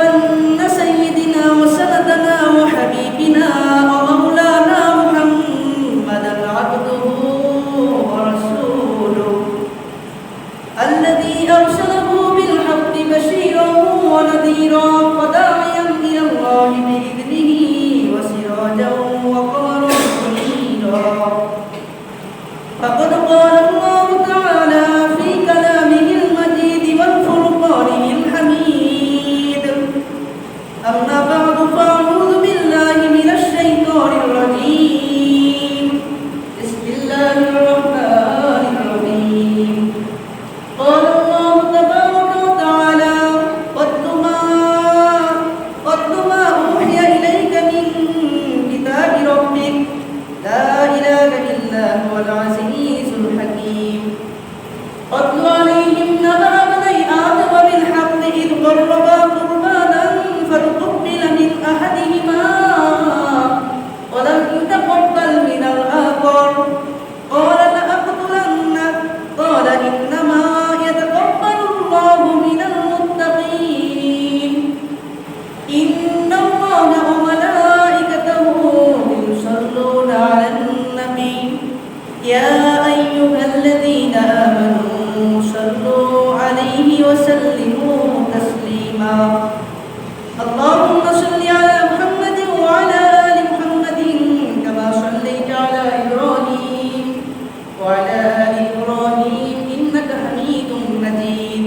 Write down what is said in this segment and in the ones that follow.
أن سيدنا وسندنا وحبيبنا ومولانا محمدا عبده ورسوله الذي أرسله بالحق بشيرا ونذيرا وداعيا إلى الله بإذنه وسراجا وقمرا منيرا. فقد قال الله تعالى في كلامه المجيد والفرقانه الحميد: أما بعد فأعوذ بالله من الشيطان الرجيم. بسم الله الرحمن الرحيم. قال الله تبارك وتعالى: واتل ما أوحي إليك من كتاب ربك لا إله إلا هو العزيز الحكيم. واتل عليهم نبأ بني آدم بالحق إذ قربا قربانا فتقبل من أحدهما ولم يتقبل من الآخر قال لأقتلنك قال إنما يتقبل الله من المتقين. إن الله وملائكته يصلون على النبي يا أيها الذين آمنوا صلوا عليه وسلموا تسليما. اللهم صل على محمد وعلى آل محمد كما صليت على إبراهيم وعلى آل إبراهيم إنك حميد مجيد.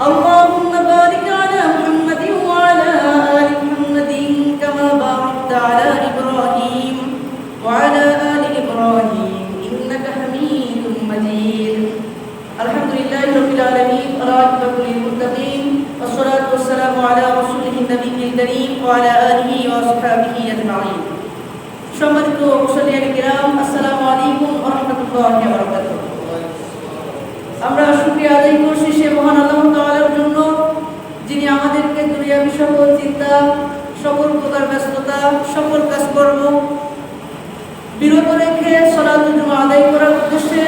اللهم بارك على محمد وعلى آل محمد كما باركت على إبراهيم وعلى آل إبراهيم إنك حميد مجيد. الحمد لله رب العالمين والعاقبة للمتقين والصلاة والسلام على رسوله النبي الكريم وعلى آله وأصحابه أجمعين. সম্মানিত মুসল্লিয়ান কিরাম, আসসালামু আলাইকুম ওয়া রাহমাতুল্লাহি ওয়া বারাকাতুহু। আমরা শুকরিয়া আদায় করছি সে মহান আল্লাহ তাআলার জন্য, যিনি আমাদেরকে দুনিয়াবি সকল চিন্তা, সকল প্রকার ব্যস্ততা, সকল কাজকর্ম বিরত রেখে সালাতুল জুমা আদায় করার উদ্দেশ্যে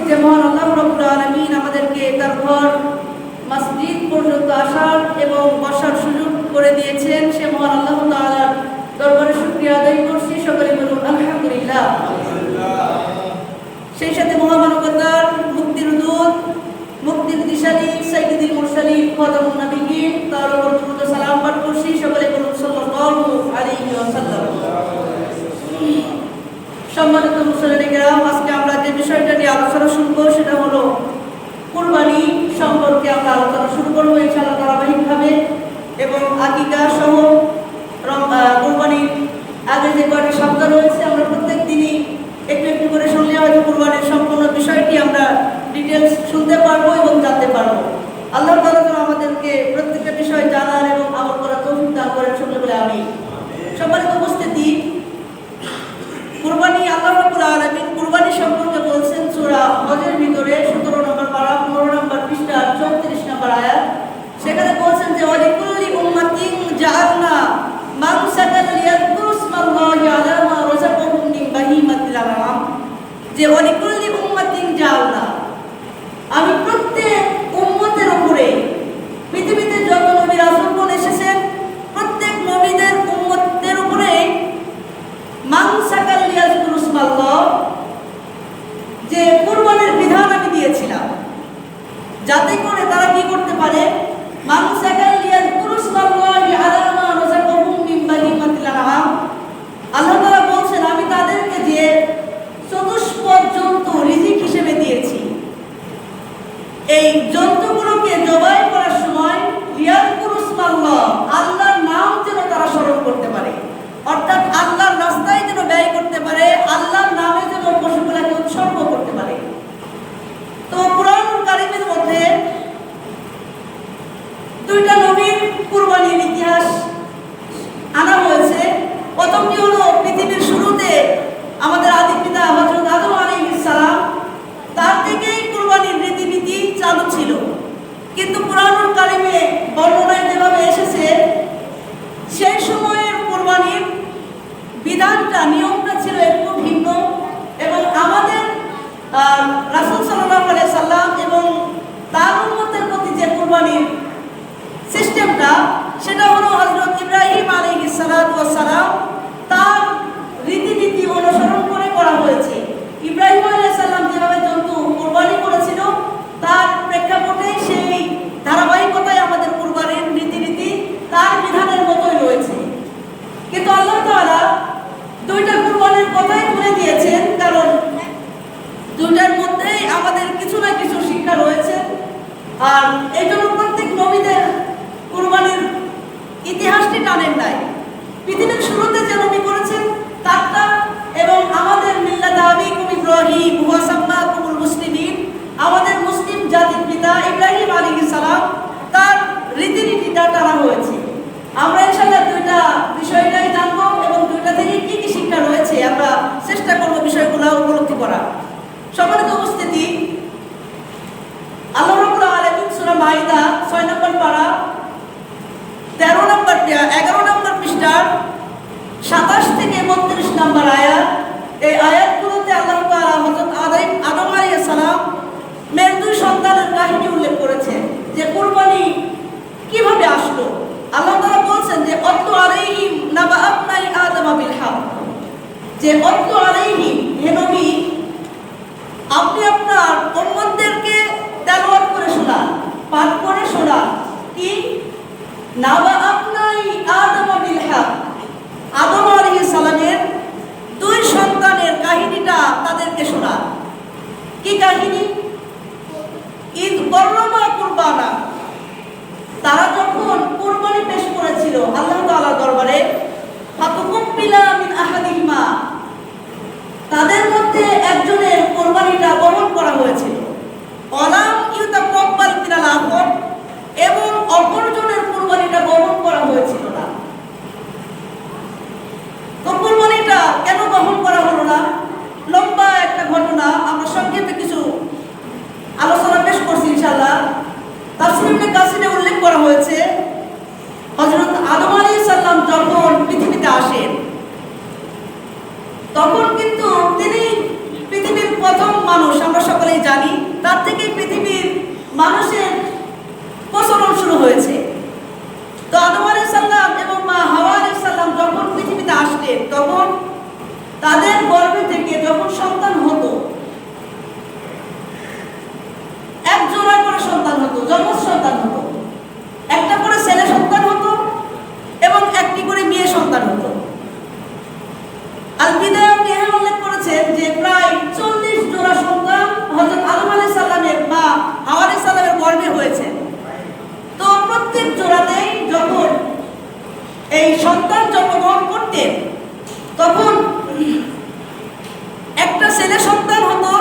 যে মহান আল্লাহ রাব্বুল আলামিন আমাদেরকে তার ঘর মসজিদ পর্যন্ত আসার এবং বসার সুযোগ করে দিয়েছেন, সে মহান আল্লাহ তাআলার দরবারে শুকরিয়া আদায় করছি। সকলে বলুন আলহামদুলিল্লাহ। সেই সাথে মহামানবতার মুক্তির দূত, মুক্তির দিশারি সাইয়্যিদুল মুরসালিন খাতামুন নবিয়্যিন, তার উপর দ্রুত সালাম পাঠ করছি। সকলে বলুন সাল্লাল্লাহু আলাইহি ওয়াসাল্লাম। সম্মানিত মুসল্লিয়ান কিরাম, আজকে আমরা যে বিষয়টা নিয়ে আলোচনা শুরু করব সেটা হলো কুরবানি সম্পর্কে আমরা আলোচনা শুরু করব ইনশাআল্লাহ ধারাবাহিকভাবে। এবং আকিকা সহ কুরবানির আগে যে কয়েকটি সপ্তাহ রয়েছে আমরা প্রত্যেক দিনই একটু একটু করে শুনলে হয়তো কুরবানির সম্পূর্ণ বিষয়টি আমরা ডিটেলস শুনতে পারবো এবং জানতে পারবো। আল্লাহ তাআলা যেন আমাদেরকে প্রত্যেকটা বিষয় জানার এবং আমল করার তৌফিক দান করেন, সকলে বলে আমিন। সম্মানিত উপস্থিতি, কুরবানি আল্লাহ রাব্বুল আলামিন কুরবানি সম্পর্কে বলছেন সূরা হজের ভিতরে 17 নম্বর পারা 15 নম্বর পৃষ্ঠা 34 নম্বর আয়াত। সেখানে বলছেন যে ওয়ালিকুল্লি উম্মাতিন জাআলনা মানসাকান লিয়াযকুরু ইসমাল্লাহি আলা মা রাযাকাহুম মিন বাহিমাতিল আনআম, যে ওয়ালিকুল্লি উম্মাতিন জাআলনা, আমি প্রত্যেক উম্মতের উপরে পৃথিবীতে যত নবী রাসূলগণ এসেছেন প্রত্যেক নবীদের উম্মতদের উপরে মানসাকান লিয়াযকুরু ইসমাল্লাহ, যে কুরবানির বিধান আমি দিয়েছিলাম যাতে করে তারা কি করতে পারে, মানসাকান লিয়াযকুরু ইসমাল্লাহি আলা মা রাযাকাহুম মিন বাহিমাতিল আনআম। আল্লাহ তাআলা বলছেন আমি তাদেরকে যে চতুষ্পদ জন্তু সেটা হলো হযরত ইব্রাহিম আলাইহিস সালাতু ওয়াস সালাম তার রীতিনীতি অনুসরণ করে করা হয়েছে। ইব্রাহিম আলাইহিস সালাম যেভাবে জন্তু কুরবানি করেছিল তার প্রেক্ষাপটে সেই ধারাবাহিকতায় আমাদের কুরবানির রীতিনীতি তার বিধানের মতোই রয়েছে। কিন্তু আল্লাহ তাআলা দুইটা কুরবানির কথাই তুলে দিয়েছেন, কারণ দুইটার মধ্যেই আমাদের কিছু না কিছু শিক্ষা রয়েছে। আর এই জন্য প্রত্যেক নবীদের কুরবানির ইতিহাসটি টানেন নাই। পৃথিবীর শুরুতে যে নবী করেছেন তারটা এবং আমাদের মিল্লাত আবিকুম ইব্রাহিম ওয়া সাম্মাকুমুল মুসলিমিন, আমাদের মুসলিম জাতির পিতা ইব্রাহিম আলাইহিস সালাম তার রীতিনীতিটা টানা হয়েছে। আমরা ইনশাআল্লাহ দুইটা বিষয়টাই জানবো এবং দুইটা থেকে কি কি শিক্ষা রয়েছে আমরা চেষ্টা করব বিষয়গুলো উপলব্ধি করার। সম্মানিত উপস্থিতি, আল্লাহ রাব্বুল আলামিন সূরা মাইদা 6 নম্বর পারা 11 নম্বর পৃষ্ঠার 27 থেকে 32 নম্বর আয়াত, এই আয়াতগুলোতে আল্লাহ তাআলা হযরত আদম আলাইহিস সালাম মেয়ের দুই সন্তানের কাহিনী উল্লেখ করেছেন যে কুরবানি কিভাবে আসলো। আল্লাহ তাআলা বলছেন যে অতলু আলাইহিম নাবা আবনাই আদম বিল হক, যে অতলু আলাইহিম, হে নবী আপনি আপনার উম্মতদেরকে তেলাওয়াত করে শোনান, পাঠ করে শোনান কি নাবা আবনাই আদম বিল হক, আদম আলাইহিস সালামের দুই সন্তানের কাহিনীটা তাদেরকে শোনান। কি কাহিনী? ঈদ কররমা কুরবানা, তারা যখন কুরবানি পেশ করেছিল আল্লাহ তাআলার দরবারে, ফাতুকুব্বিলা মিন আহাদিহিমা, তাদের মধ্যে একজনের কুরবানিটা গ্রহণ করা হয়েছিল, ওয়ালাম ইউতাকাব্বাল মিনাল আখর, এবং অপরজনের কুরবানিটা গ্রহণ করা হয়েছিল না। তো কুরবানিটা কেন গ্রহণ করা হলো না? লম্বা একটা ঘটনা, আমরা সংক্ষেপে কিছু আলোচনা পেশ করছি ইনশাআল্লাহ। তাফসীর ইবনে কাসিরে উল্লেখ করা হয়েছে হযরত আদম আলাইহিস সালাম যখন পৃথিবীতে আসেন তখন কিন্তু তিনি পৃথিবীর প্রথম মানুষ, আমরা সকলেই জানি। তার থেকে পৃথিবীর মানুষের প্রচলন শুরু হয়েছে। তো আদম আলাইহিস সালাম এবং মা হাওয়া আলাইহিস সালাম যখন পৃথিবীতে আসলেন তখন তাদের গর্ভে থেকে যখন সন্তান হতো, এক জোড়া করে সন্তান হতো, জমজ সন্তান হতো, একটা করে ছেলে সন্তান হতো এবং একটি করে মেয়ে সন্তান হতো। আল বিদায়া নিহা উল্লেখ করেছেন যে প্রায় 40 জোড়া সন্তান হযরত আদম আলাইহিস সালামের মা হাওয়া আলাইহিস সালামের গর্ভে হয়েছে। তো প্রত্যেক জোড়াতেই যখন এই সন্তান জন্মগ্রহণ করতেন তখন একটা ছেলে সন্তান হতো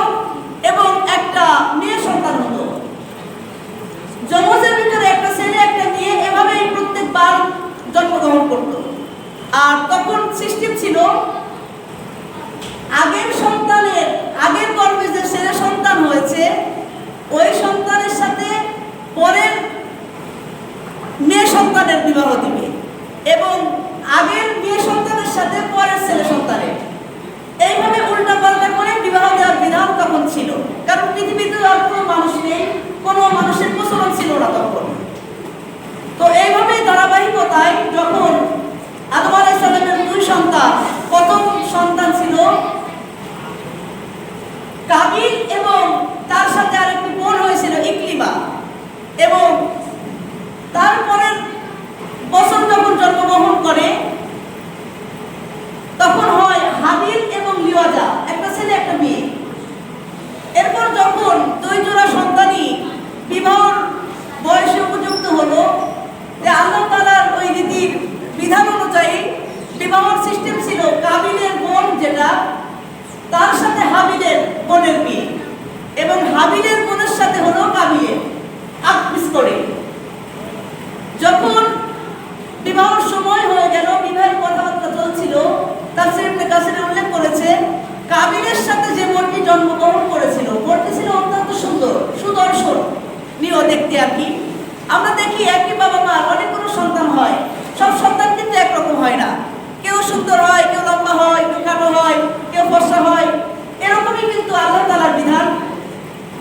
এবং একটা মেয়ে সন্তান হতো। জমজের ভিতরে একটা ছেলে একটা মেয়ে এভাবেই প্রত্যেকবার জন্মগ্রহণ করত। আর তখন সিস্টেম ছিল আগের গর্ভে যে ছেলে সন্তান হয়েছে ওই সন্তানের সাথে পরের মেয়ে সন্তানের বিবাহ দিবে এবং আগের মেয়ে সন্তানের সাথে পরের ছেলে সন্তানের, এইভাবে উল্টা পাল্টা করে বিবাহ দেওয়ার বিধান তখন ছিল। কারণ পৃথিবীতে আর কোনো মানুষ নেই, কোনো মানুষের প্রচলন ছিল না তখন। তো এইভাবেই ধারাবাহিকতায় যখন আদম আলাইহিস সালামের দুই সন্তান, প্রথম সন্তান ছিল কাবিল এবং তার সাথে আরেকটি বোন হয়েছিল ইকলিমা, এবং তারপরের বছর যখন জন্মগ্রহণ করে তখন হয় হাবিল এবং লিওয়াজা, একটা ছেলে একটা মেয়ে। এরপর যখন দুই জোড়া সন্তানই বিবাহর বয়সে উপযুক্ত হলো, যে আল্লাহ তাআলার ওই রীতির বিধান অনুযায়ী বিবাহর সিস্টেম ছিল কাবিলের বোন যেটা, তার সাথে হাবিলের বোনের বিয়ে, এবং হাবিলের বোনের সাথে হলো কাবিলের আকবিস করে। যখন বিবাহের সময় হয়ে গেল, বিবাহের কথাবার্তা চলছিল, তাফসীর ইবনে কাসির উল্লেখ করেছে কাবিলের সাথে যে বোনটি জন্মগ্রহণ করেছিল, বোনটি ছিল অত্যন্ত সুন্দর, সুদর্শন নিও দেখতে আর কি। আমরা দেখি একই বাবা মার অনেকগুলো সন্তান হয়, সব সন্তান কিন্তু একরকম হয় না। কেউ সুন্দর হয়, কেউ লম্বা হয়, কেউ কালো হয়, কেউ ফর্সা হয়, এরকমই কিন্তু আল্লাহ তাআলার বিধান।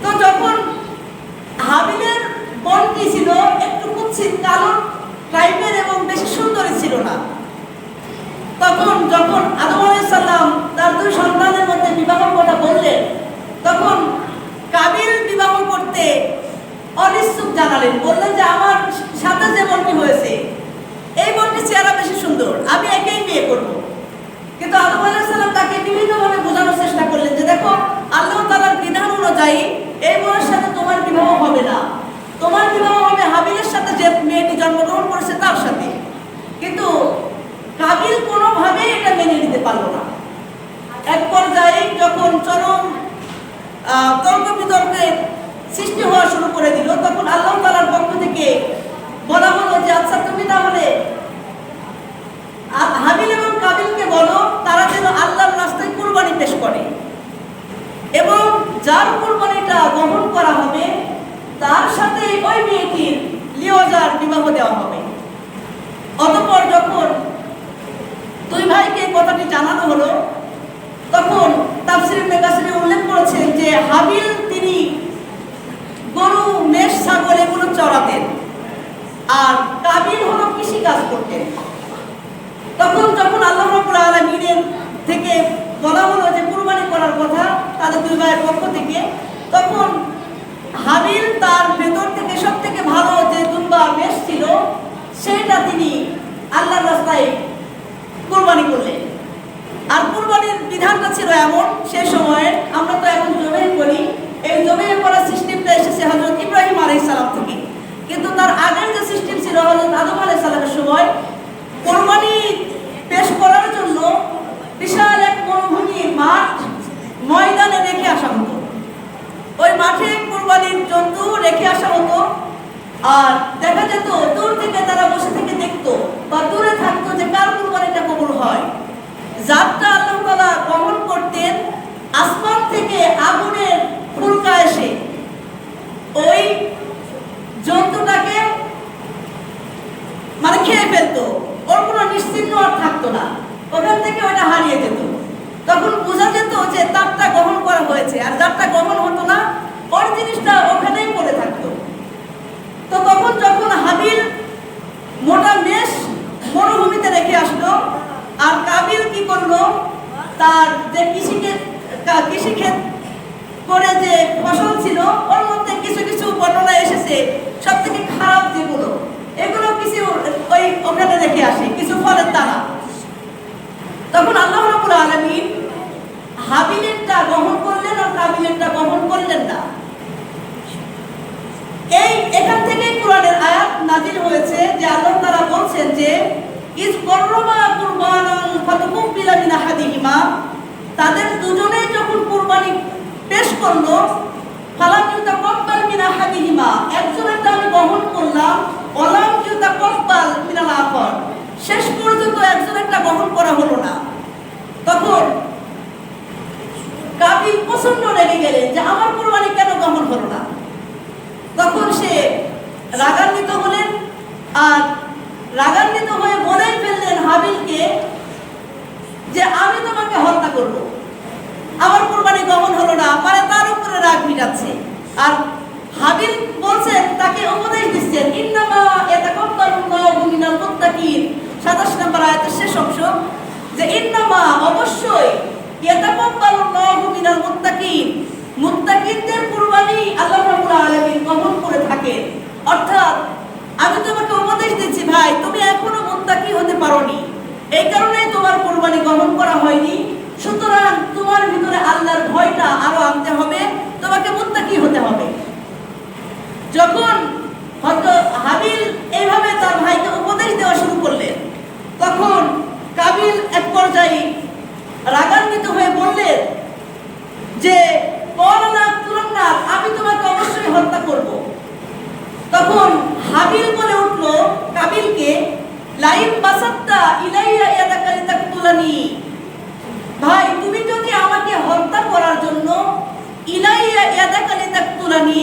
তো যখন হাবিলের বোনটি ছিল একটু কুৎসিত কালো টাইপের এবং তর্ক বিতর্কের সৃষ্টি হওয়া শুরু করে দিল, তখন আল্লাহ তাআলার পক্ষ থেকে বলা হলো যে আচ্ছা তুমি তাহলে হাবিল এবং কাবিলকে বলো তারা যেন আল্লাহর রাস্তায় কুরবানি পেশ করে এবং যার কুরবানিটা গ্রহণ করা হবে তার সাথে ওই মেয়েটির লিওজার বিবাহ দেওয়া হবে। অতঃপর যখন দুই ভাইকে কথাটি জানানো হলো তখন তাফসীর ইবনে কাসিরে উল্লেখ করেছেন যে হাবিল তিনি গরু মেষ ছাগল এগুলো চড়াতেন আর কাবিল হলো কৃষি কাজ করতেন। তখন যখন আল্লাহ রাব্বুল আলামিনের থেকে বলা হলো যে কুরবানি করার কথা তাদের দুই ভাইয়ের পক্ষ থেকে, তখন হাবিল তার ভেতর থেকে সব থেকে ভালো যে দুম্বা মেষ ছিল সেটা তিনি আল্লাহর রাস্তায় কুরবানি করলেন। আর কুরবানির বিধানটা ছিল এমন, সেই সময়ে আমরা তো এখন জবাই করি, এই জবাই করার সিস্টেমটা এসেছে হযরত ইব্রাহিম আলাইহিস সালাম থেকে, কিন্তু তার আগের যে সিস্টেম ছিল হযরত আদম আলাইহিস সালামের সময় কুরবানি পেশ করার জন্য বিশাল এক মরুভূমি মাঠ ময়দানে রেখে আসা হতো। ওই মাঠে কুরবানির জন্তু রেখে আসা হতো আর দেখা যেত দূর থেকে তারা বসে থেকে দেখতো বা দূরে থাকতো যে কার কুরবানিটা কবুল হয়। যাত্রা আল্লাহ তাআলা গ্রহণ করতেন, আসমান থেকে আগুনের ফুলকা এসে ওই জন্তুটাকে মানে খেয়ে ফেলতো, ওর কোনো নিশ্চিহ্ন আর থাকতো না, ওখান থেকে ওটা হারিয়ে যেত। তখন বোঝা যেত যে তারটা গ্রহণ করা হয়েছে, আর যারটা গ্রহণ হতো না ওর জিনিসটা ওখানেই পড়ে থাকতো। তো তখন যখন হাবিল মোটা মেষ মরুভূমিতে রেখে আসলো আর কাবিল কি করলো, তার যে কৃষিক্ষেত করে যে ফসল ছিল ওর মধ্যে কিছু কিছু বর্ণনা এসেছে সব থেকে খারাপ যেগুলো এগুলো কিছু ওই ওখানে রেখে আসে, কিছু ফলের দানা। তখন আল্লাহ রাব্বুল আলামিন হাবিলেরটা গ্রহণ করলেন আর কাবিলেরটা গ্রহণ করলেন না। এখান থেকে কোরআনের আয়াত নাজিল হয়েছে যে আল্লাহ তাআলা বলছেন যে ইজ কররবা কুরবানান ফাতুকুবিলা মিন আহাদিহিমা, তাদের দুজনেই যখন কুরবানি পেশ করলো ফালাম ইউতাকাব্বাল মিন আহাদিহিমা, একজনেরটা আমি গ্রহণ করলাম ওয়ালাম ইউতাকাব্বাল মিনাল আখর, শেষ পর্যন্ত একজনেরটা গ্রহণ করা হলো না। তখন কাবিল প্রচন্ড রেগে গেলেন যে আমার কুরবানি কেন গ্রহণ হলো না। তখন সে রাগান্বিত হলেন আর রাগান্বিত হয়ে বলেই ফেললেন হাবিলকে যে আমি তোমাকে হত্যা করব, আমার কুরবানি গ্রহণ হলো না, মানে তার উপরে রাগ মিটাচ্ছে। আর হাবিল বলছেন, তাকে উপদেশ দিচ্ছেন ইন্নামা ইয়াতাকাব্বালুল্লাহু মিনাল মুত্তাকিন, 27 নম্বর আয়াতের শেষ অংশ, যে ইন্নামা অবশ্যই ইয়াতাকাব্বালুল্লাহু মিনাল মুত্তাকিন, মুত্তাকিনদের কুরবানি আল্লাহ রাব্বুল আলামিন গ্রহণ করে থাকেন। অর্থাৎ আমি তোমাকে উপদেশ দিচ্ছি ভাই, তুমি এখনো মুত্তাকি হতে পারোনি, এই কারণেই তোমার কুরবানি গ্রহণ করা হয়নি। সুতরাং তোমার ভিতরে আল্লাহর ভয়টা আরো আনতে হবে, তোমাকে মুত্তাকি হতে হবে। যখন হযরত হাবিল এইভাবে তার ভাইকে উপদেশ দেওয়া শুরু করলেন তখন কাবিল এক পর্যায়ে রাগান্বিত হয়ে বললেন যে আমি তোমাকে অবশ্যই হত্যা করব। তখন হাবিল বলে উঠল কাবিলকে, লাইন বাসাত্তা ইলাইয়া ইয়াদাকা লিতাকতুলানি, ভাই তুমি যদি আমাকে হত্যা করার জন্য ইলাইয়া ইয়াদাকা লিতাকতুলানি,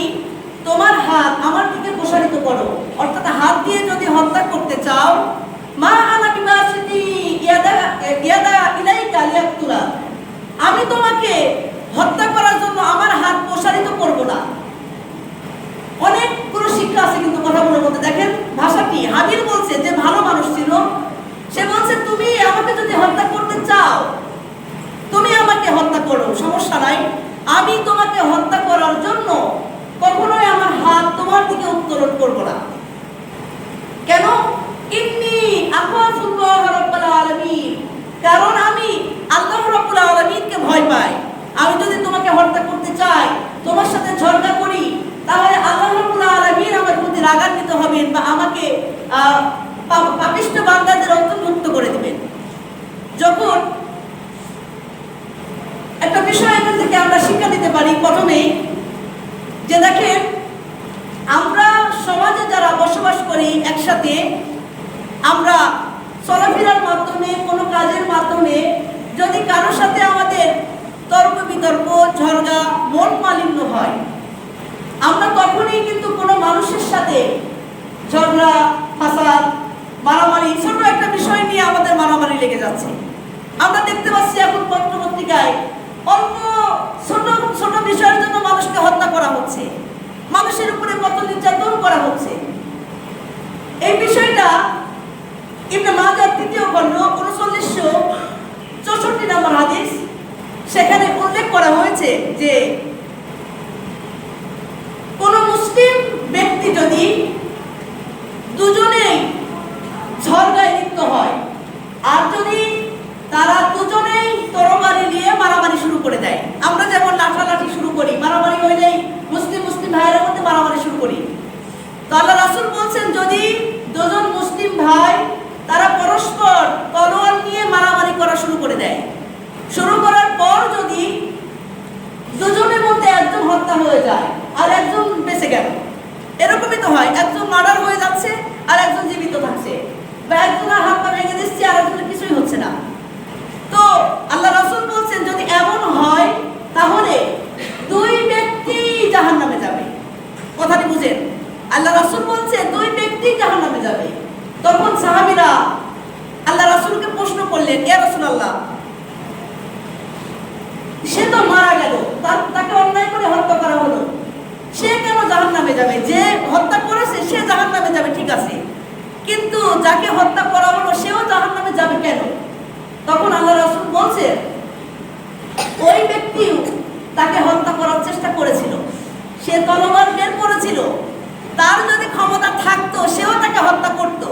তোমার হাত আমার দিকে প্রসারিত করো, অর্থাৎ হাত দিয়ে যদি হত্যা করতে চাও, মা আনা বিবাসিতি ইয়াদা ইলাইকা লিয়াকতুলা, আমি তোমাকে হত্যা করার জন্য আমার হাত প্রসারিত করব না। অনেকগুলো শিক্ষা আছে কিন্তু কথাগুলোর মধ্যে। দেখেন ভাষাটি, হাবিল বলছে যে ভালো মানুষ ছিল, সে বলছে তুমি আমাকে যদি হত্যা করতে চাও তুমি আমাকে হত্যা করো, সমস্যা নাই, আমি তোমাকে হত্যা করার জন্য কখনোই আমার হাত তোমার দিকে উত্তোলন করব না। কেন? ইন্নী আখাফুল্লাহ রাব্বুল আলামিন, কারণ আমি আল্লাহ রাব্বুল আলামিনকে ভয় পাই। আমি যদি তোমাকে হত্যা করতে চাই, তোমার সাথে ঝগড়া করি, তাহলে আল্লাহ রাব্বুল আলামিন আমার প্রতি রাগান্বিত হবেন বা আমাকে পাপিষ্ঠ বান্দাদের অন্তর্ভুক্ত করে দিবেন। যখন একটা বিষয় এখান থেকে আমরা শিক্ষা শিক্ষা দিতে পারি প্রথমেই, যে দেখেন আমরা সমাজে যারা বসবাস করি একসাথে, আমরা চলাফেরার মাধ্যমে কোনো কাজের মাধ্যমে যদি কারোর সাথে আমাদের তর্ক বিতর্ক ঝগড়া মন মালিন্য হয়, আমরা তখনই কিন্তু কোনো মানুষের সাথে ঝগড়া ফাসাদ মারামারি, ছোট একটা বিষয় নিয়ে আমাদের মারামারি লেগে যাচ্ছে। আমরা দেখতে পাচ্ছি এখন পত্র পত্রিকায় অল্প ছোট ছোট বিষয়ের জন্য মানুষকে হত্যা করা হচ্ছে, মানুষের উপরে কত নির্যাতন করা হচ্ছে। এই বিষয়টা ইবনে মাজাহ ৩য় খণ্ড ৩৯৬৪ নম্বর হাদিস, সেখানে উল্লেখ করা হয়েছে যে কোন মুসলিম ব্যক্তি যদি দুজনেই ঝগড়ায় লিপ্ত হয় আর যদি তারা দুজনেই তরবারি নিয়ে মারামারি শুরু করে দেয়, আমরা যেমন লাঠালাঠি শুরু করি, মারামারি হইলেই মুসলিম ভাইয়ের মধ্যে মারামারি শুরু করি, তো আল্লাহ রাসূল বলছেন যদি দুজন মুসলিম ভাই তারা পরস্পর তলোয়ার নিয়ে মারামারি করা শুরু করে দেয়, শুরু করার পর যদি দুজনের মধ্যে একজন হত্যা হয়ে যায় আর একজন বেঁচে গেল, এরকমই তো হয়, একজন মার্ডার হয়ে যাচ্ছে আর একজন জীবিত থাকছে, বা একজনের হাত পা ভেঙে দিচ্ছে আর একজনের কিছুই হচ্ছে না। তো আল্লাহ রাসূল বলছেন যদি এমন হয় তাহলে দুই ব্যক্তি জাহান্নামে যাবে। কথাটি বুঝেন, আল্লাহ রাসূল বলছেন দুই ব্যক্তি জাহান্নামে যাবে। তখন সাহাবীরা আল্লাহ রাসূলকে প্রশ্ন করলেন, ইয়া রাসূলুল্লাহ, সে তো মারা গেল, তাকে অন্যায় করে হত্যা করা হলো, সে কেন জাহান্নামে যাবে? যে হত্যা করেছে সে জাহান্নামে যাবে ঠিক আছে, কিন্তু যাকে হত্যা করা হলো সেও জাহান্নামে যাবে কেন? তখন আল্লাহ রাসূল বলছেন ওই ব্যক্তিও তাকে হত্যা করার চেষ্টা করেছিল, সে তলোয়ার বের করেছিল, তার যদি ক্ষমতা থাকতো সেও তাকে হত্যা করত,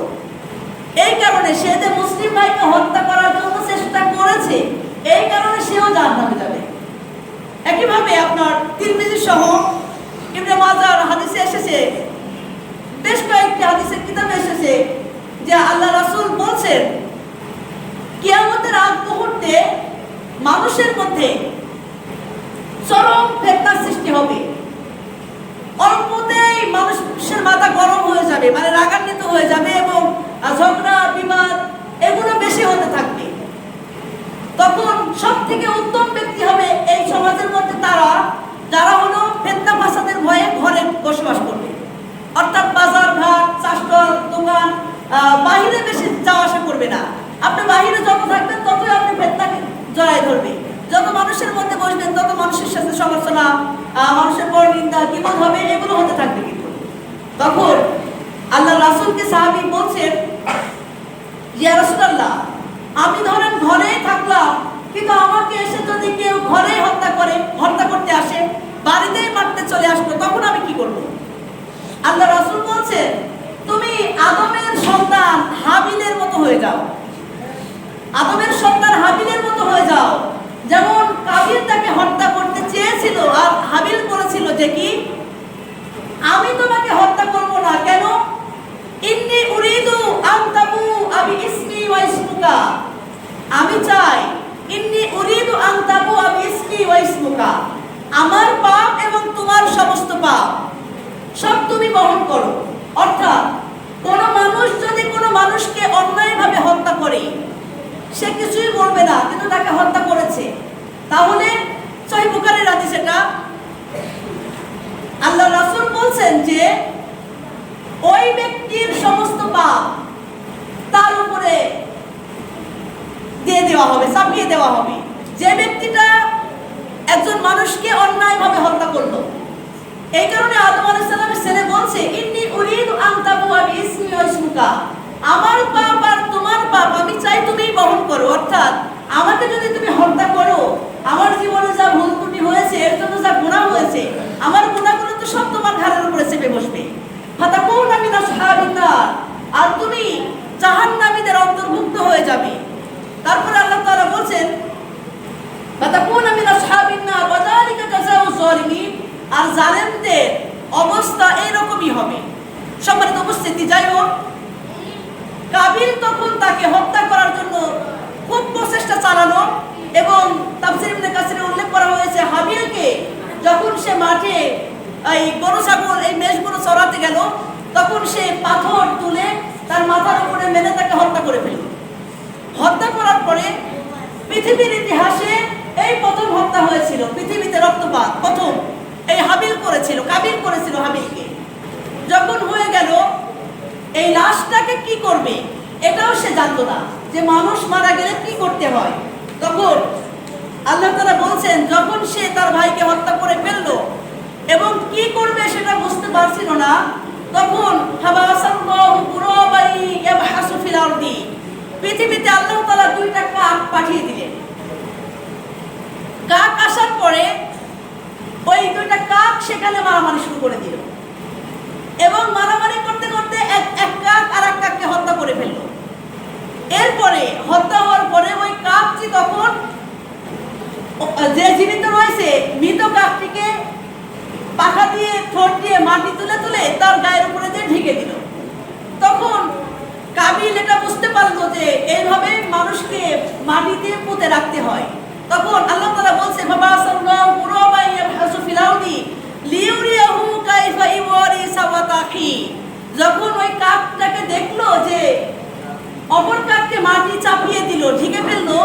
এই কারণে সে যে মুসলিম ভাইকে হত্যা করার জন্য চেষ্টা করেছে এই কারণে সেও জাহান্নামে যাবে। একইভাবে আপনার তিরমিজি সহ ইবনে মাজাহর হাদিসে এসেছে, বেশ কয়েকটি হাদিসের কিতাবে এসেছে যে আল্লাহ রাসূল বলছেন কিয়ামতের আগ মুহূর্তে মানুষের মধ্যে চরম ফিতনার সৃষ্টি হবে, অল্পতেই মানুষের মাথা গরম হয়ে যাবে, মানে রাগান্বিত হয়ে যাবে এবং ঝগড়া বিবাদ এগুলো বেশি হতে থাকবে। তখন সব থেকে উত্তম ব্যক্তি হবে এই সমাজের মধ্যে তারা যারা হলো ফিতনা ফাসাদের ভয়ে ঘরে বসবাস করবে, অর্থাৎ বাজার ঘাট চাষঘর দোকান বাহিরে বেশি যাওয়া আসা করবে না। আপনি বাহিরে যত থাকবেন ততই আপনি ফিতনাকে জড়ায় ধরবে, যত মানুষের মধ্যে বসবেন তত মানুষের সাথে সমালোচনা, মানুষের পর নিন্দা কিবোধ হবে, এগুলো হতে থাকবে। কিন্তু তখন আল্লাহ রাসূলকে সাহাবী বলছেন, ইয়া রাসূলুল্লাহ, আমি ধরেন ঘরেই থাকলাম কিন্তু আমাকে এসে যদি কেউ ঘরেই হত্যা করতে আসে, বাড়িতেই মারতে চলে আসলো, তখন আমি কি করব? আল্লাহ রাসূল বলছেন তুমি আদমের সন্তান হাবিলের মতো হয়ে যাও, আদমের সন্তান হাবিলের মতো হয়ে যাও। যেমন কাবিল তাকে হত্যা করতে চেয়েছিল আর হাবিল বলেছিল যে কি আমি তোমাকে হত্যা করব না, কেন? ইন্নী উরিদু আন তাবু আবি ইসমি ওয়া ইসমুকা, আমি চাই ইন্নী উরিদু আন তাবু আবি ইসমি ওয়া ইসমুকা, আমার পাপ এবং তোমার সমস্ত পাপ সব তুমি বহন করো। অর্থাৎ কোন মানুষ যদি কোনো মানুষকে অন্যায়ভাবে হত্যা করে সে কিছুই বলবে না, কিন্তু তাকে হত্যা করেছে, তাহলে সহিহ বুখারীর হাদিস এটা, আল্লাহ রাসূল বলছেন যে ওই ব্যক্তির সমস্ত পাপ তার উপরে দিয়ে দেওয়া হবে, চাপিয়ে দেওয়া হবে। যে ব্যক্তিটা একজন মানুষকে অন্যায়ভাবে হত্যা করলো, এই কারণে আদম আলাইহিস সালামের ছেলে বলছে ইন্নী উরিদু আন তাবুয়া বিইসমি ওয়া ইসমুকা, আমার পাপ আর তোমার পাপ আমি চাই তুমি বহন করো। অর্থাৎ আমাকে যদি তুমি হত্যা করো, আমার জীবনে যা ভুল ত্রুটি হয়েছে, এর জন্য যা গুনাহ হয়েছে, আমার গুনাহগুলো তো সব তোমার ঘাড়ের উপরে চেপে বসবে। ফাতাকুনা মিন আসহাবিন নার, আর তুমি জাহান্নামীদের অন্তর্ভুক্ত হয়ে যাবে। তারপরে আল্লাহ তাআলা বলেন ফাতাকুনা মিন আসহাবিন নার ওয়া যালিকা জাযাউ যালিমিন, আর জালেমদের অবস্থা এরকমই হবে। সম্মানিত উপস্থিতি, যাই হোক, কাবিল তখন তাকে হত্যা করার জন্য খুব প্রচেষ্টা চালানো এবং তাফসীর ইবনে কাসিরে উল্লেখ করা হয়েছে হাবিলকে মাঠে এই গরু ছাগল এই মেষগুলো চড়াতে গেল, তখন সে পাথর তুলে তার মাথার উপরে মেরে তাকে হত্যা করে ফেলল। হত্যা করার পরে পৃথিবীর ইতিহাসে এই প্রথম হত্যা হয়েছিল, পৃথিবীতে রক্তপাত প্রথম এই হাবিল করেছিল, কাবিল করেছিল হাবিলকে। যখন হয়ে গেল, এই লাশটাকে কি করবে এটাও সে জানতো না, যে মানুষ মারা গেলে কি করতে হয়। তখন আল্লাহ তাআলা বলছেন, যখন সে তার ভাইকে হত্যা করে ফেললো এবং কি করবে সেটা বুঝতে পারছিল না, তখন পৃথিবীতে আল্লাহ তাআলা দুইটা কাক পাঠিয়ে দিলেন। কাক আসার পরে ওই দুইটা কাক সেখানে মারামারি শুরু করে দিল এবং মারামারি করতে করতে এক কাক আর এক কাককে হত্যা করে ফেলল। এরপরে হত্যা হওয়ার পরে ওই কাকটি তখন যে জীবিত রয়েছে মৃত কাকটিকে পাখা দিয়ে ঠোঁট দিয়ে মাটি তুলে তুলে তার গায়ের উপরে দিয়ে ঢেকে দিল। তখন কাবিল এটা বুঝতে পারলো যে এইভাবে মানুষকে মাটিতে পুঁতে রাখতে হয়। তখন আল্লাহ তাআলা বলছে, যখন ওই কাকটাকে দেখলো যে অপর কাককে মাটি চাপিয়ে দিল, ঢেকে ফেললো,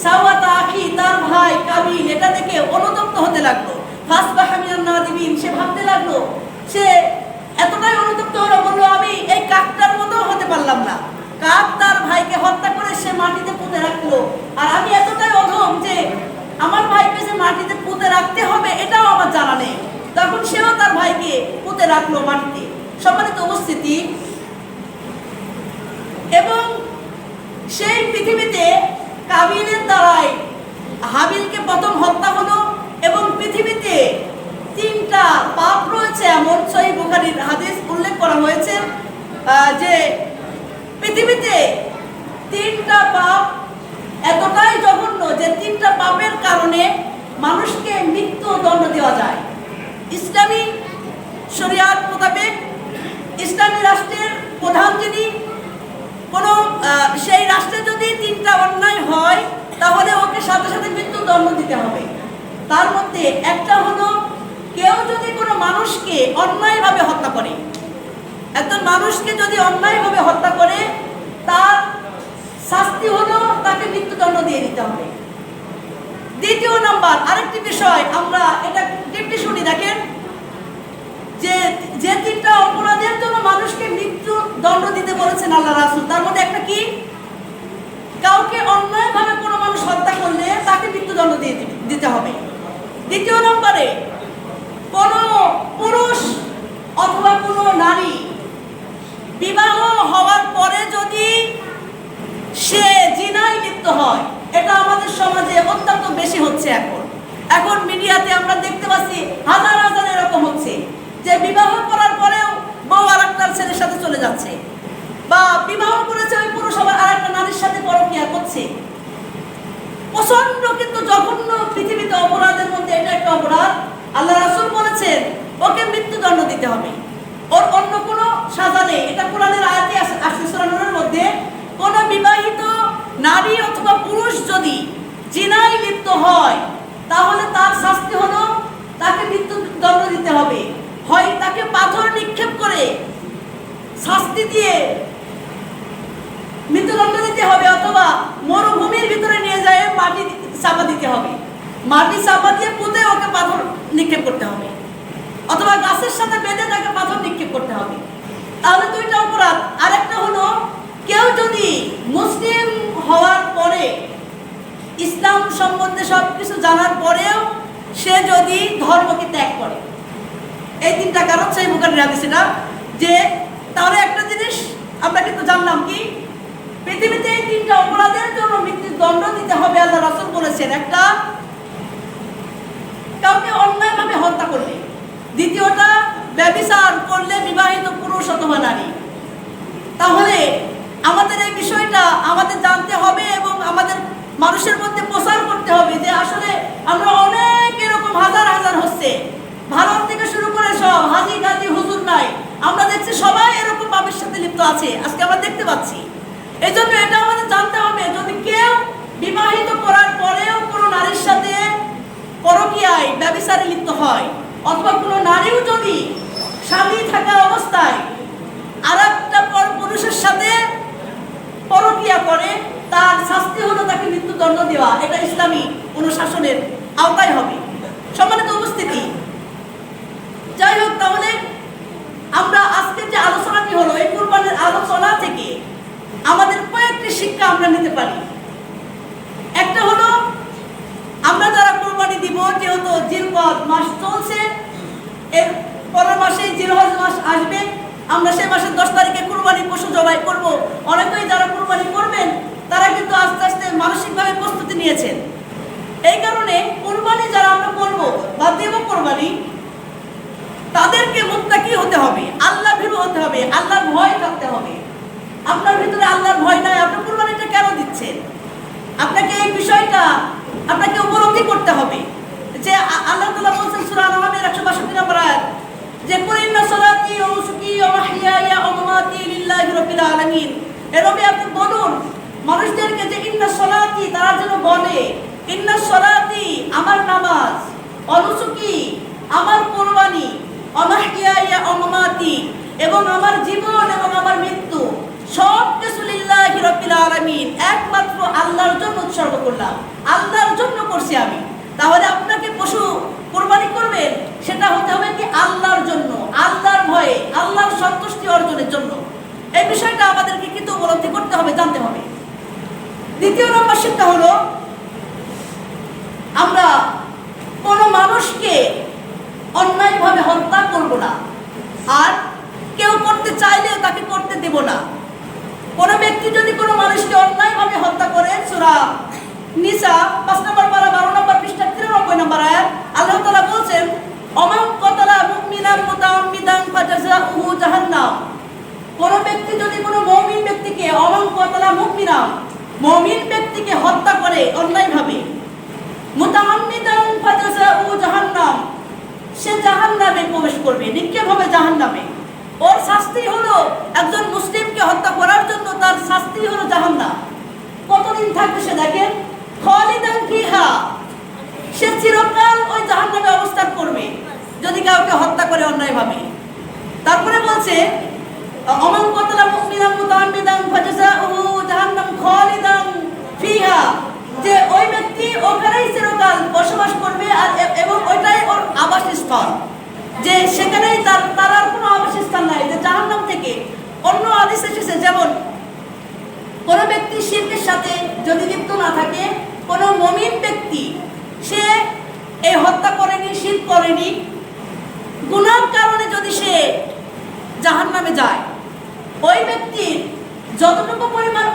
সাওয়াতা আখি তার ভাই কাবিল এটা দেখে অনুতপ্ত হতে লাগলো। সে ভাবতে লাগলো, সে এতটাই অনুতপ্ত হলো, বললো আমি এই কাকটার মতো হতে পারলাম না। কাক তার ভাইকে হত্যা করে সে মাটিতে পুঁতে রাখলো, আর আমি এতটাই অধম যে আমার ভাইকে যে মাটিতে পুঁতে রাখতে হবে এটাও আমার জানা নেই। তখন সেও তার ভাইকে পুঁতে রাখলো মাটিতে। সম্মানিত উপস্থিতি, এবং সেই পৃথিবীতে কাবিলের দ্বারাই হাবিলকে প্রথম হত্যা হলো এবং পৃথিবীতে তিনটা পাপ রয়েছে এমন, সহিহ বুখারীর হাদিস উল্লেখ করা হয়েছে যে পৃথিবীতে তিনটা পাপ এতটাই জঘন্য যে তিনটা পাপের কারণে মানুষকে মৃত্যুদণ্ড দেওয়া যায়। ইসলামী শরিয়াত মোতাবেক ইসলামী রাষ্ট্রের প্রধান যিনি, কোনো সেই রাষ্ট্রে যদি তিনটা অন্যায় হয় তাহলে ওকে সাথে সাথে মৃত্যুদণ্ড দিতে হবে। তার মধ্যে একটা হলো, কেউ যদি কোনো মানুষকে অন্যায়ভাবে হত্যা করে, একজন মানুষকে যদি অন্যায়ভাবে হত্যা করে তার শাস্তি হলো তাকে মৃত্যুদণ্ড দিয়ে দিতে হবে। দ্বিতীয় নাম্বার আরেকটি বিষয়, আমরা এটা টিপটি শুনি, দেখেন যে তিনটা অপরাধের জন্য মানুষকে মৃত্যুদণ্ড দিতে বলেছেন আল্লাহ রাসূল, তার মধ্যে একটা কি, কাউকে অন্যায়ভাবে কোনো মানুষ হত্যা করলে তাকে মৃত্যুদণ্ড দিয়ে দিতে হবে। দ্বিতীয় নম্বরে, কোনো পুরুষ অথবা কোনো নারী বিবাহ হওয়ার পরে যদি সে জিনায় লিপ্ত হয়, এটা আমাদের সমাজে অত্যন্ত বেশি হচ্ছে। এখন মিডিয়াতে আমরা দেখতে পাচ্ছি হাজার হাজার এরকম হচ্ছে যে বিবাহ করার পরেও বউ আরেকটা ছেলের সাথে চলে যাচ্ছে, বা বিবাহ করেছে ওই পুরুষ আবার আরেকটা নারীর সাথে পরকীয়া করছে। প্রচন্ড কিন্তু জঘন্য পৃথিবীতে অপরাধের মধ্যে এটা একটা অপরাধ। আল্লাহ রাসূল বলেছেন ওকে মৃত্যুদণ্ড দিতে হবে, ওর অন্য কোনো সাজা নেই। এটা কোরআনের আয়াতে আসছে সূরা নূরের মধ্যে, কোন বিবাহিত নারী অথবা পুরুষ যদি জিনায় লিপ্ত হয় তাহলে তার শাস্তি হলো তাকে মৃত্যুদণ্ড দিতে হবে। হয় তাকে পাথর নিক্ষেপ করে শাস্তি দিয়ে মৃত্যুদণ্ড দিতে হবে, অথবা মরুভূমির ভিতরে নিয়ে যায় মাটি চাপা দিতে হবে, মাটি চাপা দিয়ে পুঁতে ওকে পাথর নিক্ষেপ করতে হবে, অথবা গাছের সাথে বেঁধে তাকে পাথর নিক্ষেপ করতে হবে। তাহলে দুইটা অপরাধ। আরেকটা হলো, কেউ যদি মুসলিম হওয়ার পরে, ইসলাম সম্বন্ধে সবকিছু জানার পরেও সে যদি ধর্মকে ত্যাগ করে, এই তিনটা কারণ সহিহ বুখারীর হাদিস এটা। যে তাহলে একটা জিনিস আমরা কিন্তু জানলাম কি, পৃথিবীতে এই তিনটা অপরাধের জন্য মৃত্যুদণ্ড দিতে হবে আল্লাহ রাসূল বলেছেন। একটা, কাউকে অন্যায়ভাবে হত্যা করলে। দ্বিতীয়টা, ব্যভিচার করলে বিবাহিত পুরুষ অথবা নারী। তাহলে আমাদের এই বিষয়টা আমাদের জানতে হবে এবং আমাদের মানুষের মধ্যে প্রচার করতে হবে যে আসলে আমরা অনেক এরকম হাজার হাজার হচ্ছে, ভারত থেকে শুরু করে সব হাজি গাজি হুজুর নাই, আমরা দেখছি সবাই এরকম পাপের সাথে লিপ্ত আছে, আজকে আমরা দেখতে পাচ্ছি। এই জন্য এটা আমাদের জানতে হবে, যদি কেউ বিবাহিত করার পরেও কোনো নারীর সাথে পরকীয়ায় ব্যভিচারে লিপ্ত হয় অথবা কোনো নারীও যদি স্বামী থাকা অবস্থায় আর একটা পুরুষের সাথে পরক্রিয়া করে, তার শাস্তি হলো তাকে মৃত্যুদণ্ড দেওয়া। এটা ইসলামী অনুশাসনের আওতায় হবে। সম্মানিত উপস্থিতি, যাই হোক, তাহলে আমরা আজকে যে আলোচনাটি হলো, এই কুরবানির আলোচনা থেকে আমাদের কয়েকটি শিক্ষা আমরা নিতে পারি। একটা হলো, আমরা যারা কুরবানি দিব, যেহেতু জিলকদ মাস চলছে, এর পরের মাসে জিলহজ মাস আসবে, আমরা সেই মাসের 10 তারিখে কুরবানি পশু জবাই করব। অনেকেই যারা কুরবানি করবেন তারা কিন্তু আস্তে আস্তে মানসিকভাবে প্রস্তুতি নিয়েছেন। এই কারণে কুরবানি যারা আমরা করব বা দেব কুরবানি, তাদেরকে মুত্তাকি হতে হবে, আল্লাহ ভীরু হতে হবে, আল্লাহর ভয় থাকতে হবে। আপনার ভিতরে আল্লাহর ভয় নাই, আপনি কুরবানিটা কেন দিচ্ছেন? আপনাকে এই বিষয়টা আপনাকে উপলব্ধি করতে হবে যে আল্লাহ তাআলা বলেছেন সূরা আন-নামের 162 নম্বর আয়াত, যে কুল ইন্না সলাতি ওয়া নুসুকি ওয়া মাহইয়ায়া ওয়া মামাতি লিল্লাহি রাব্বিল আলামিন। এর নবী আপনি বলুন মানুষদেরকে যে ইন্না সলাতি, তারা যেন বলে ইন্না সলাতি আমার নামাজ, ওয়া নুসুকি আমার কুরবানি, ওয়া মাহইয়ায়া ওয়া মামাতি এবং আমার জীবন এবং আমার মৃত্যু সব কিছু লিল্লাহি রাব্বিল আলামিন, একমাত্র আল্লাহর জন্য উৎসর্গ করলাম, আল্লাহর জন্য করছি আমি। তাহলে আপনাকে পশু কুরবানি করবেন, সেটা হতে হবে কি আল্লাহর জন্য, আল্লাহর ভয়ে, আল্লাহর সন্তুষ্টি অর্জনের জন্য। এই বিষয়টা আমাদেরকে কিন্তু উপলব্ধি করতে হবে, জানতে হবে। দ্বিতীয় নম্বর শিক্ষা হলো, আমরা কোনো মানুষকে অন্যায়ভাবে হত্যা করব না, আর কেউ করতে চাইলেও তাকে করতে দেব না। কোনো ব্যক্তি যদি কোনো মানুষকে অন্যায়ভাবে হত্যা করে, সূরা নিসা 5 নম্বর পারা 12 নম্বর পৃষ্ঠা 93 নম্বর আয়াত, আল্লাহ তাআলা বলেন অমান কতালা মুমিনান মুতাআম্মিদান ফাজাযাউহু জাহান্নাম। কোনো ব্যক্তি যদি কোনো মুমিন ব্যক্তিকে, অমান কতালা মুমিনান, মুমিন ব্যক্তিকে হত্যা করে অন্যায়ভাবে, মুতাআম্মিদান ফাজাযাউহু জাহান্নাম, সে জাহান্নামে প্রবেশ করবে, নিক্ষেপ হবে জাহান্নামে। ওর শাস্তি হলো, একজন মুসলিমকে হত্যা করার জন্য তার শাস্তি হলো জাহান্নাম। কতদিন থাকবে সে? দেখেন, খালিদান ফিহা, সে চিরকাল ওই জাহান্নামে অবস্থান করবে যদি কাউকে হত্যা করে অন্যায়ভাবে। তারপরে বলছে অমান কতলা মুমিনান মুতাআম্মিদান ফাজাযাউহু জাহান্নাম খালিদান ফিহা, যে ওই ব্যক্তি ওখানেই চিরকাল বসবাস করবে, আর এবং ওইটাই ওর আবাসস্থল, যে সেখানেই তার আর কোনো আবাসস্থল নাই। যে জাহান্নাম থেকে অন্য হাদিস এসেছে, যেমন কোনো ব্যক্তি শিরকের সাথে যদি লিপ্ত না থাকে, কোনো মুমিন ব্যক্তি সে এই হত্যা করেনি, শিরক করেনি, গুনার কারণে যদি সে জাহান্নামে যায়, ওই ব্যক্তির যতটুকু পরিমাণ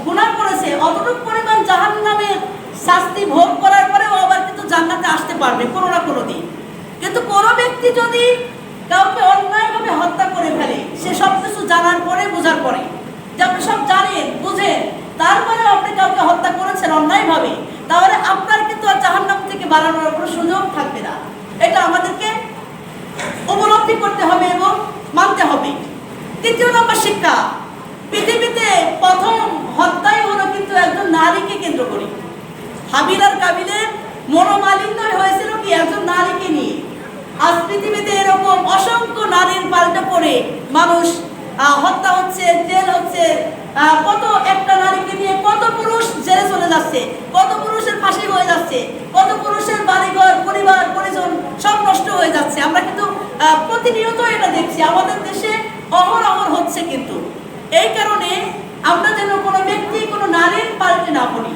গুনাহ করেছে অতটুকু পরিমাণ জাহান্নামের শাস্তি ভোগ করার পরেও আবার কিন্তু জান্নাতে আসতে পারবে কোনো না কোনো দিন। কিন্তু কোনো ব্যক্তি যদি কাউকে অন্যায়ভাবে হত্যা করে ফেলে, সে সব কিছু জানার পরে, বোঝার পরে, যে আপনি সব জানেন বুঝেন, তারপরেও আপনি কাউকে হত্যা করেছেন অন্যায়ভাবে, তাহলে আপনার কিন্তু আর জাহান্নাম থেকে বাড়ানোর কোনো সুযোগ থাকবে না। এটা আমাদেরকে উপলব্ধি করতে হবে এবং মানতে হবে। তৃতীয় নম্বর শিক্ষা, পৃথিবীতে প্রথম হত্যাই হলো কিন্তু একজন নারীকে কেন্দ্র করে। হাবিল আর কাবিলের মনোমালিন্য হয়েছিল কি একজন নারীকে নিয়ে। আজ পৃথিবীতে এরকম অসংখ্য নারীর পাল্টা পড়ে মানুষ হত্যা হচ্ছে, জেল হচ্ছে, কত একটা নারীকে নিয়ে কত পুরুষ জেলে চলে যাচ্ছে, কত পুরুষের ফাঁসি হয়ে যাচ্ছে, কত পুরুষের বাড়িঘর, পরিবার, পরিজন সব নষ্ট হয়ে যাচ্ছে। আমরা কিন্তু প্রতিনিয়ত এটা দেখছি, আমাদের দেশে অহরহ হচ্ছে। কিন্তু এই কারণে আমরা যেন কোনো ব্যক্তি, কোনো নারীর পাল্টে না পড়ি।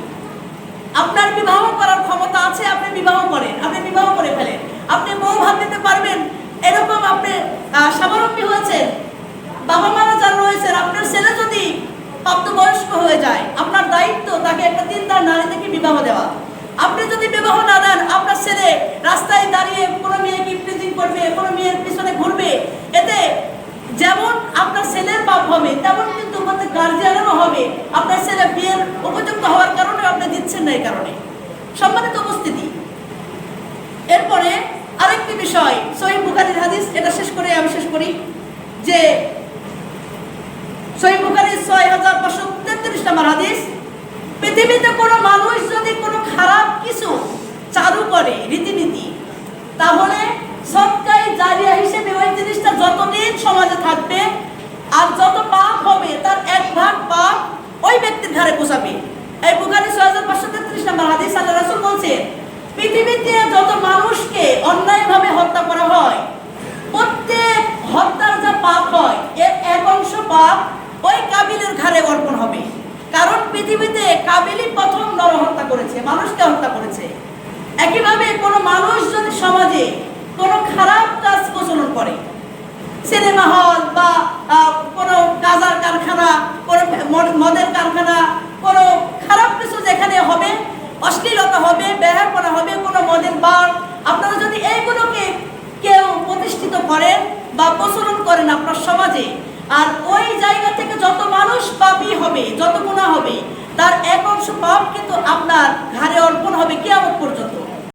আপনার বিবাহ করার ক্ষমতা আছে, আপনি বিবাহ করেন, আপনি বিবাহ করে ফেলেন, আপনি বউ ভাত দিতে পারবেন, এরকম আপনি স্বাবলম্বী হয়েছেন, বাবা মারা যারা রয়েছেন, আপনার ছেলে যদি প্রাপ্তবয়স্ক হয়ে যায়, আপনার দায়িত্ব তাকে একটা দিনদার নারী থেকে বিবাহ দেওয়া। আপনি যদি বিবাহ না দেন, আপনার ছেলে রাস্তায় দাঁড়িয়ে কোনো মেয়েকে ইফটিজিং করবে, কোনো মেয়ের পিছনে ঘুরবে, এতে যেমন আপনার ছেলের পাপ হবে, তেমন কিন্তু আমাদের গার্জিয়ানেরও হবে। আপনার ছেলে বিয়ের উপযুক্ত হওয়ার কারণে আপনি দিচ্ছেন না। এই কারণে সম্মানিত উপস্থিতি, এরপরে আরেকটি বিষয়, সহিহ বুখারীর হাদিস, এটা শেষ করে আমি শেষ করি, যে সহিহ বুখারীর 6533 নম্বর হাদিস, পৃথিবীতে কোনো মানুষ যদি কোনো খারাপ কিছু চালু করে রীতিনীতি, তাহলে সদকায়ে জারিয়া হিসেবে ওই জিনিসটা যতদিন সমাজে থাকবে আর যত পাপ হবে তার 1 ভাগ পাপ ওই ব্যক্তির ঘাড়ে পোষাবে। এই বুখারী 6533 নম্বর হাদিস আল্লাহ রাসূল বলছেন, পৃথিবীতে যত মানুষকে অন্যায়ভাবে হত্যা করা হয়, প্রত্যেক হত্যার যা পাপ হয় এর 1 অংশ পাপ ওই কাবিলের ঘাড়ে অর্পণ হবে। কারণ পৃথিবীতে কাবিলই প্রথম নরহত্যা করেছে, মানুষকে হত্যা করেছে। একইভাবে কোনো মানুষ যদি সমাজে কোনো খারাপ কাজ প্রচলন করে, সিনেমা হল বা কোনো গাঁজার কারখানা, কোনো মদের কারখানা, কোনো খারাপ কিছু যেখানে হবে, অশ্লীলতা হবে, বেহায়াপনা হবে, কোনো মদের বার, আপনারা যদি এইগুলোকে কেউ প্রতিষ্ঠিত করেন বা প্রচলন করেন আপনার সমাজে, আর ওই জায়গা থেকে যত মানুষ পাপী হবে, যত গুনাহ হবে, তার 1 অংশ পাপ কিন্তু আপনার ঘাড়ে অর্পণ হবে।